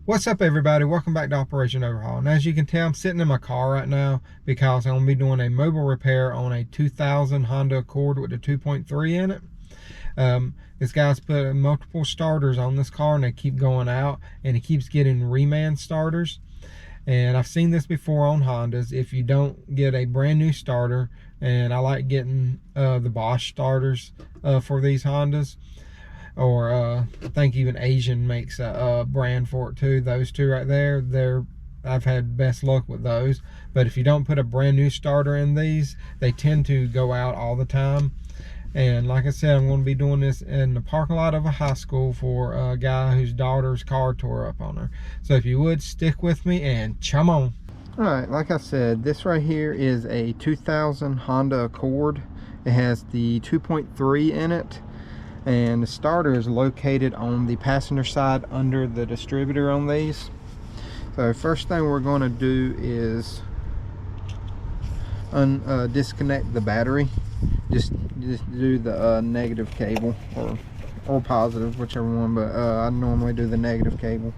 What's up, everybody? Welcome back to Operation Overhaul. And as you can tell, I'm sitting in my car right now because I'm going to be doing a mobile repair on a 2000 Honda Accord with a 2.3 in it. This guy's put multiple starters on this car and they keep going out, and he keeps getting reman starters. And I've seen this before on Hondas. If you don't get a brand new starter, and I like getting the Bosch starters for these Hondas, or I think even Asian makes a brand for it too. Those two right there, I've had best luck with those. But if you don't put a brand new starter in these, they tend to go out all the time. And like I said, I'm going to be doing this in the parking lot of a high school for a guy whose daughter's car tore up on her. So if you would, stick with me and chum on. Alright, like I said, this right here is a 2000 Honda Accord. It has the 2.3 in it. And the starter is located on the passenger side under the distributor on these. So first thing we're going to do is disconnect the battery. Just do the negative cable or positive, whichever one, but I normally do the negative cable.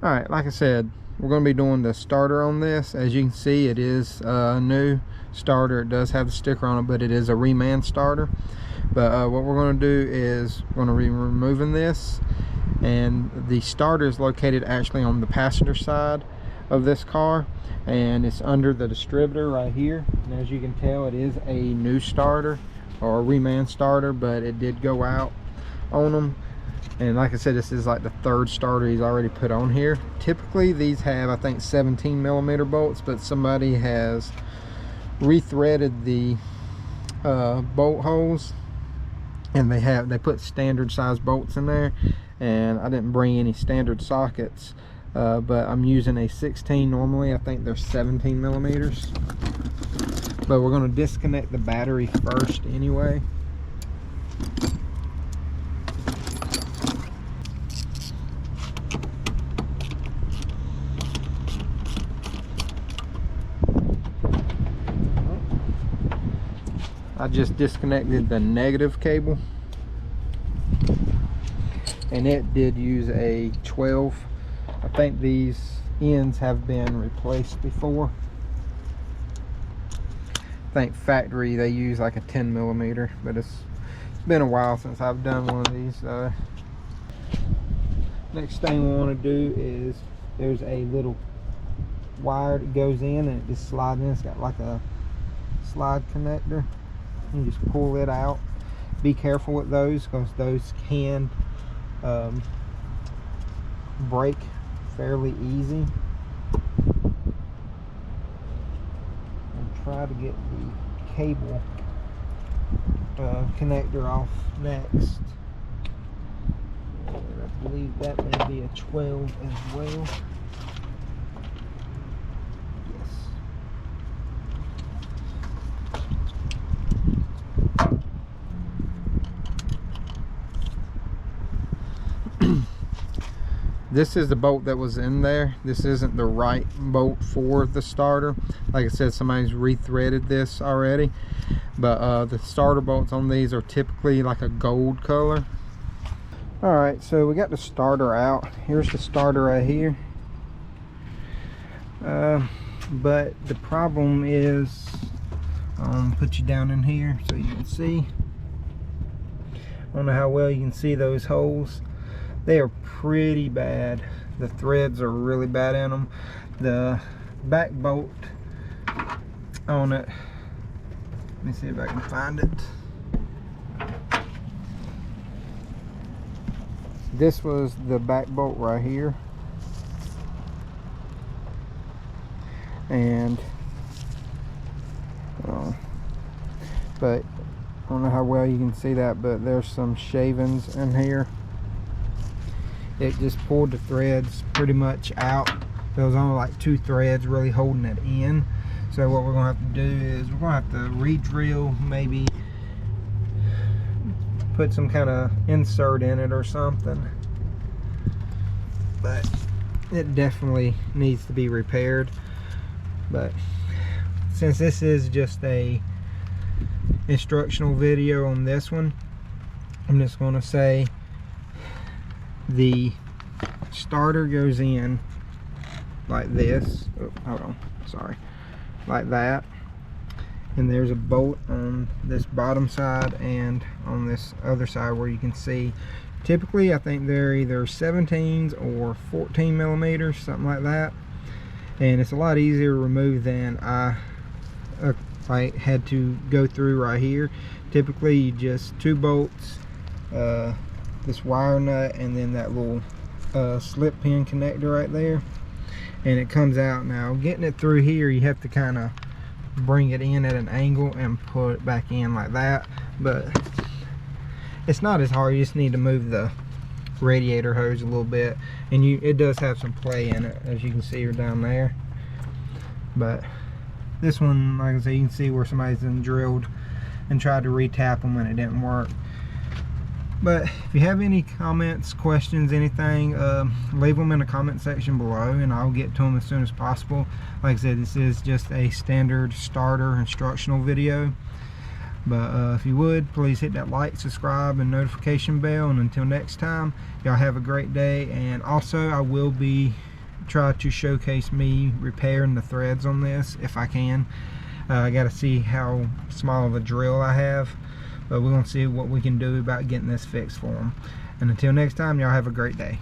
Alright, like I said, we're going to be doing the starter on this. As you can see, it is a new starter. It does have the sticker on it, but it is a reman starter. But what we're going to do is we're going to be removing this, and the starter is located actually on the passenger side of this car, and it's under the distributor right here. And as you can tell, it is a new starter or a reman starter, but it did go out on them. And like I said, this is like the third starter he's already put on here. Typically these have, I think, 17mm bolts, but somebody has rethreaded the bolt holes, and they put standard size bolts in there, and I didn't bring any standard sockets, but I'm using a 16 normally. I think they're 17mm, but we're going to disconnect the battery first anyway. I just disconnected the negative cable, and it did use a 12. I think these ends have been replaced before. I think factory they use like a 10mm, but it's been a while since I've done one of these. Next thing we want to do is, there's a little wire that goes in and it just slides in. It's got like a slide connector. You just pull it out. Be careful with those, because those can break fairly easy. And try to get the cable connector off next. I believe that may be a 12 as well. This is the bolt that was in there. This isn't the right bolt for the starter. Like I said, somebody's rethreaded this already, but the starter bolts on these are typically like a gold color. Alright, so we got the starter out. Here's the starter right here. But the problem is, I'll put you down in here so you can see. I don't know how well you can see those holes. They are pretty bad. The threads are really bad in them. The back bolt on it, let me see if I can find it. This was the back bolt right here, and but I don't know how well you can see that, but there's some shavings in here. It just pulled the threads pretty much out. There was only like 2 threads really holding it in. So what we're going to have to do is we're going to have to re-drill, maybe put some kind of insert in it or something. But it definitely needs to be repaired. But since this is just a instructional video on this one, I'm just going to say the starter goes in like this. Oh, hold on, sorry, like that. And there's a bolt on this bottom side and on this other side where you can see. Typically, I think they're either 17s or 14 millimeters, something like that. And it's a lot easier to remove than I had to go through right here. Typically, you just 2 bolts, this wire nut, and then that little slip pin connector right there, and it comes out. Now, getting it through here, you have to kind of bring it in at an angle and put it back in like that, but it's not as hard. You just need to move the radiator hose a little bit, and it does have some play in it, as you can see down there. But this one, like I said, you can see where somebody's been drilled and tried to retap them and it didn't work. But if you have any comments, questions, anything, leave them in the comment section below and I'll get to them as soon as possible. Like I said, this is just a standard starter instructional video. But if you would, please hit that like, subscribe, and notification bell. And until next time, y'all have a great day. And also, I will be try to showcase me repairing the threads on this if I can. I got to see how small of a drill I have. But we're going to see what we can do about getting this fixed for them. And until next time, y'all have a great day.